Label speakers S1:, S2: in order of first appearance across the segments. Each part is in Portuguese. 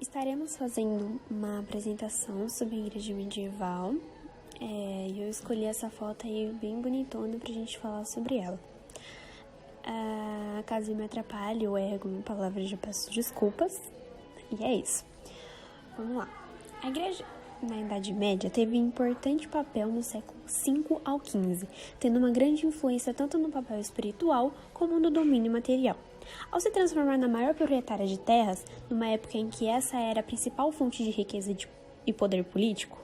S1: Estaremos fazendo uma apresentação sobre a igreja medieval e eu escolhi essa foto aí bem bonitona pra gente falar sobre ela. Caso eu me atrapalhe ou erre alguma palavra, eu já peço desculpas. E é isso. Vamos lá. A igreja na Idade Média teve um importante papel no século V ao XV, tendo uma grande influência tanto no papel espiritual como no domínio material. Ao se transformar na maior proprietária de terras, numa época em que essa era a principal fonte de riqueza e poder político,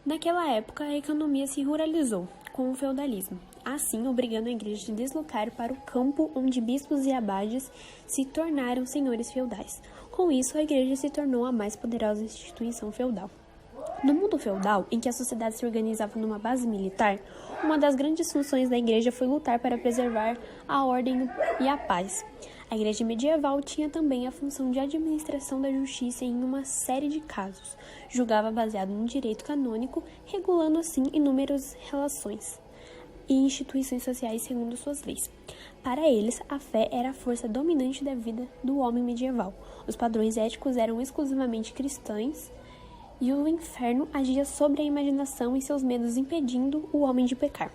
S1: naquela época a economia se ruralizou com o feudalismo, assim obrigando a igreja a deslocar para o campo onde bispos e abades se tornaram senhores feudais. Com isso, a igreja se tornou a mais poderosa instituição feudal. No mundo feudal, em que a sociedade se organizava numa base militar, uma das grandes funções da igreja foi lutar para preservar a ordem e a paz. A igreja medieval tinha também a função de administração da justiça em uma série de casos. Julgava baseado no direito canônico, regulando assim inúmeras relações e instituições sociais segundo suas leis. Para eles, a fé era a força dominante da vida do homem medieval. Os padrões éticos eram exclusivamente cristãos, e o inferno agia sobre a imaginação e seus medos, impedindo o homem de pecar.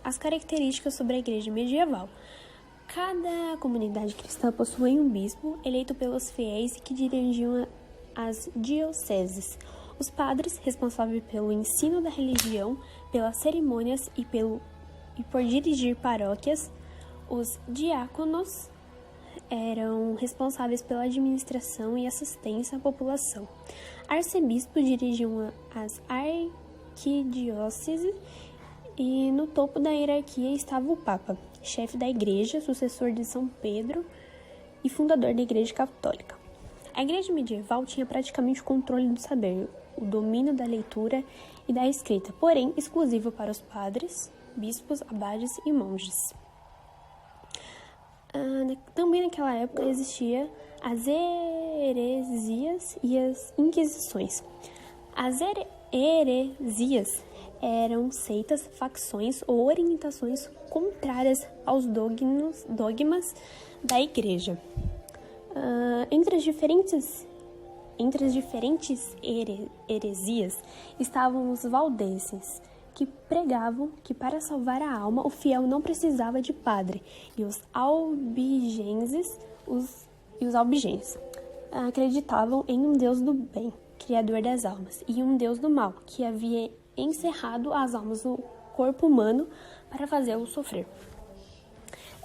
S1: As características sobre a igreja medieval. Cada comunidade cristã possuía um bispo, eleito pelos fiéis, que dirigiam as dioceses. Os padres, responsáveis pelo ensino da religião, pelas cerimônias e por dirigir paróquias. Os diáconos eram responsáveis pela administração e assistência à população. Arcebispos dirigiam as arquidióceses e no topo da hierarquia estava o Papa, chefe da igreja, sucessor de São Pedro e fundador da igreja católica. A igreja medieval tinha praticamente o controle do saber, o domínio da leitura e da escrita, porém exclusivo para os padres, bispos, abades e monges. Também naquela época existia as heresias e as inquisições. As heresias eram seitas, facções ou orientações contrárias aos dogmas da igreja. Entre as diferentes heresias estavam os valdenses, que pregavam que para salvar a alma o fiel não precisava de padre, e os albigenses acreditavam em um Deus do bem, criador das almas, e um Deus do mal, que havia encerrado as almas no corpo humano para fazê-lo sofrer.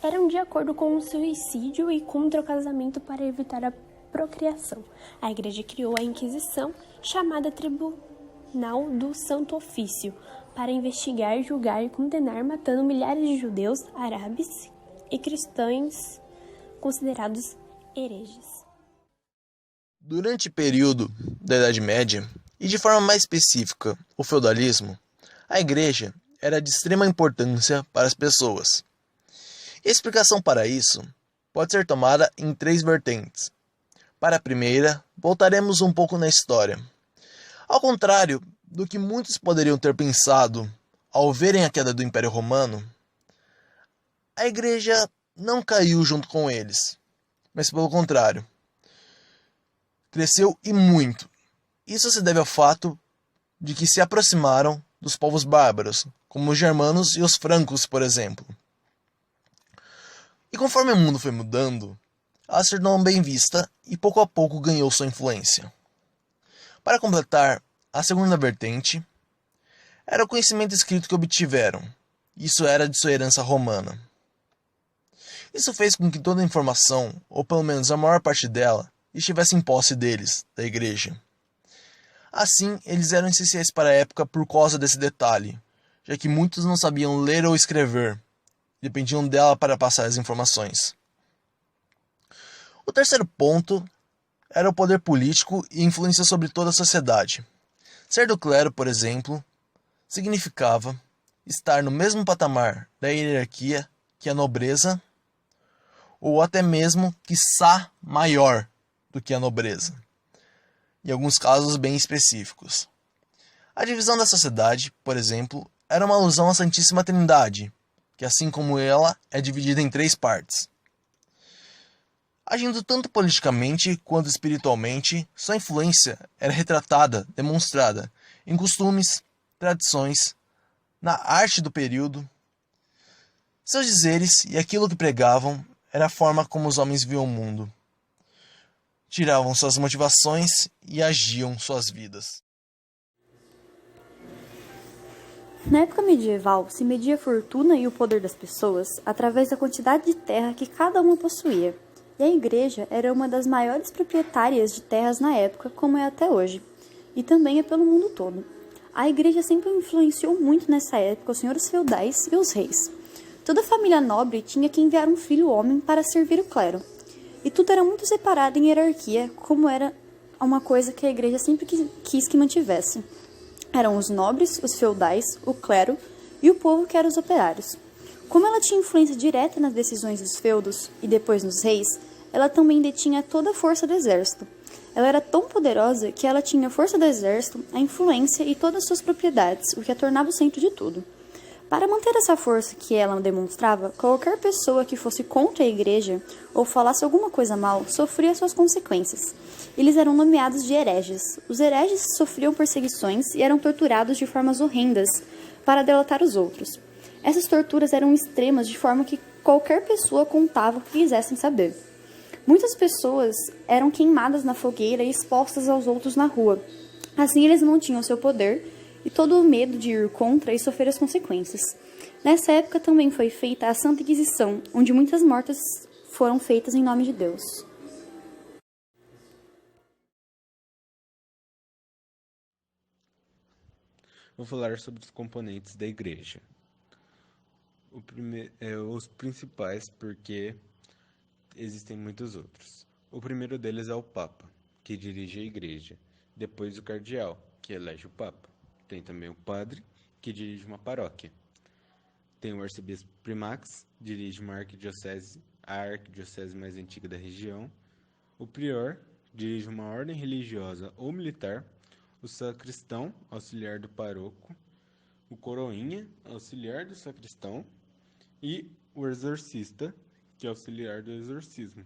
S1: Eram de acordo com o suicídio e contra o casamento para evitar a procriação. A igreja criou a Inquisição, chamada Tribunal do Santo Ofício, para investigar, julgar e condenar, matando milhares de judeus, árabes e cristãos considerados hereges.
S2: Durante o período da Idade Média, e de forma mais específica, o feudalismo, a igreja era de extrema importância para as pessoas. E a explicação para isso pode ser tomada em três vertentes. Para a primeira, voltaremos um pouco na história. Ao contrário do que muitos poderiam ter pensado ao verem a queda do Império Romano, a igreja não caiu junto com eles, mas pelo contrário, cresceu e muito. Isso se deve ao fato de que se aproximaram dos povos bárbaros, como os germanos e os francos, por exemplo. E conforme o mundo foi mudando, ela se tornou bem vista e pouco a pouco ganhou sua influência. Para completar, a segunda vertente era o conhecimento escrito que obtiveram. Isso era de sua herança romana. Isso fez com que toda a informação, ou pelo menos a maior parte dela, estivesse em posse deles, da igreja. Assim, eles eram essenciais para a época por causa desse detalhe, já que muitos não sabiam ler ou escrever, dependiam dela para passar as informações. O terceiro ponto era o poder político e influência sobre toda a sociedade. Ser do clero, por exemplo, significava estar no mesmo patamar da hierarquia que a nobreza, ou até mesmo, quiçá, maior do que a nobreza, em alguns casos bem específicos. A divisão da sociedade, por exemplo, era uma alusão à Santíssima Trindade, que assim como ela é dividida em três partes. Agindo tanto politicamente quanto espiritualmente, sua influência era retratada, demonstrada em costumes, tradições, na arte do período. Seus dizeres e aquilo que pregavam era a forma como os homens viam o mundo. Tiravam suas motivações e agiam suas vidas.
S3: Na época medieval, se media a fortuna e o poder das pessoas através da quantidade de terra que cada uma possuía, e a igreja era uma das maiores proprietárias de terras na época, como é até hoje, e também é pelo mundo todo. A igreja sempre influenciou muito nessa época os senhores feudais e os reis. Toda família nobre tinha que enviar um filho homem para servir o clero, e tudo era muito separado em hierarquia, como era uma coisa que a igreja sempre quis que mantivesse. Eram os nobres, os feudais, o clero e o povo que eram os operários. Como ela tinha influência direta nas decisões dos feudos e depois nos reis, ela também detinha toda a força do exército. Ela era tão poderosa que ela tinha a força do exército, a influência e todas as suas propriedades, o que a tornava o centro de tudo. Para manter essa força que ela demonstrava, qualquer pessoa que fosse contra a igreja ou falasse alguma coisa mal sofria suas consequências. Eles eram nomeados de hereges. Os hereges sofriam perseguições e eram torturados de formas horrendas para delatar os outros. Essas torturas eram extremas de forma que qualquer pessoa contava o que quisessem saber. Muitas pessoas eram queimadas na fogueira e expostas aos outros na rua. Assim eles não tinham seu poder e todo o medo de ir contra e sofrer as consequências. Nessa época também foi feita a Santa Inquisição, onde muitas mortes foram feitas em nome de Deus.
S4: Vou falar sobre os componentes da igreja. Os principais, porque existem muitos outros. O primeiro deles é o Papa, que dirige a igreja. Depois o cardeal, que elege o Papa. Tem também o padre, que dirige uma paróquia. Tem o arcebispo primax, dirige uma arquidiocese, a arquidiocese mais antiga da região. O prior dirige uma ordem religiosa ou militar. O sacristão, auxiliar do paroco. O coroinha, auxiliar do sacristão. E o exorcista, que é auxiliar do exorcismo.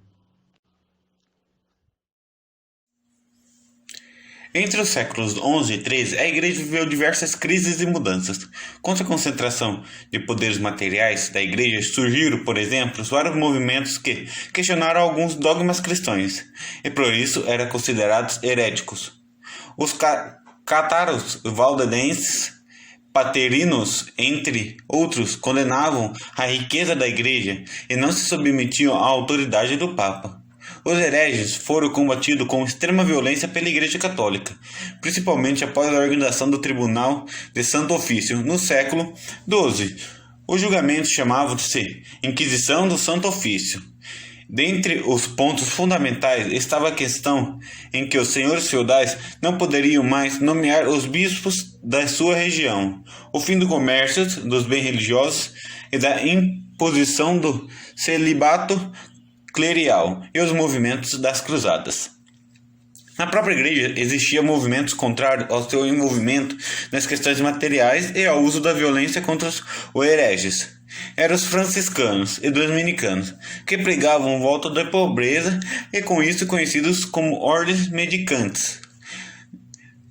S5: Entre os séculos XI e XIII, a Igreja viveu diversas crises e mudanças. Contra a concentração de poderes materiais da Igreja, surgiram, por exemplo, vários movimentos que questionaram alguns dogmas cristãos, e por isso eram considerados heréticos. Os cátaros valdenses, paterinos, entre outros, condenavam a riqueza da Igreja e não se submetiam à autoridade do Papa. Os hereges foram combatidos com extrema violência pela Igreja Católica, principalmente após a organização do Tribunal de Santo Ofício no século XII. O julgamento chamava-se Inquisição do Santo Ofício. Dentre os pontos fundamentais estava a questão em que os senhores feudais não poderiam mais nomear os bispos da sua região, o fim do comércio dos bens religiosos e da imposição do celibato clerical e os movimentos das cruzadas. Na própria igreja existiam movimentos contrários ao seu envolvimento nas questões materiais e ao uso da violência contra os hereges. Eram os franciscanos e dominicanos, que pregavam volta da pobreza e com isso conhecidos como ordens mendicantes,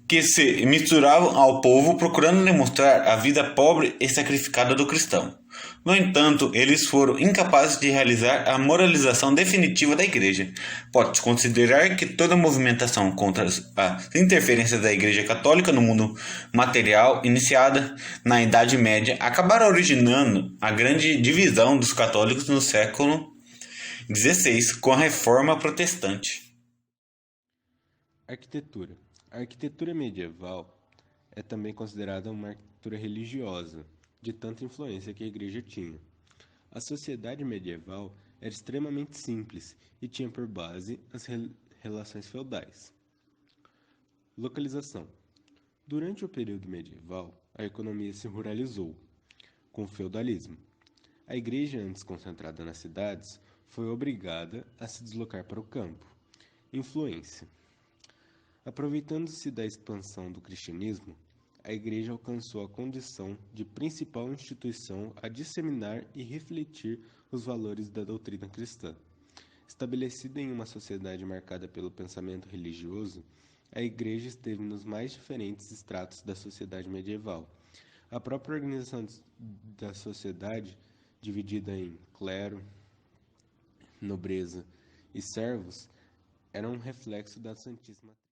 S5: que se misturavam ao povo procurando demonstrar a vida pobre e sacrificada do cristão. No entanto, eles foram incapazes de realizar a moralização definitiva da Igreja. Pode-se considerar que toda movimentação contra as interferências da Igreja Católica no mundo material, iniciada na Idade Média, acabaram originando a grande divisão dos católicos no século XVI com a Reforma Protestante.
S4: Arquitetura. A arquitetura medieval é também considerada uma arquitetura religiosa, de tanta influência que a igreja tinha. A sociedade medieval era extremamente simples e tinha por base as relações feudais. Localização. Durante o período medieval, a economia se ruralizou, com o feudalismo. A igreja, antes concentrada nas cidades, foi obrigada a se deslocar para o campo. Influência. Aproveitando-se da expansão do cristianismo, a Igreja alcançou a condição de principal instituição a disseminar e refletir os valores da doutrina cristã. Estabelecida em uma sociedade marcada pelo pensamento religioso, a Igreja esteve nos mais diferentes estratos da sociedade medieval. A própria organização da sociedade, dividida em clero, nobreza e servos, era um reflexo da Santíssima Trindade.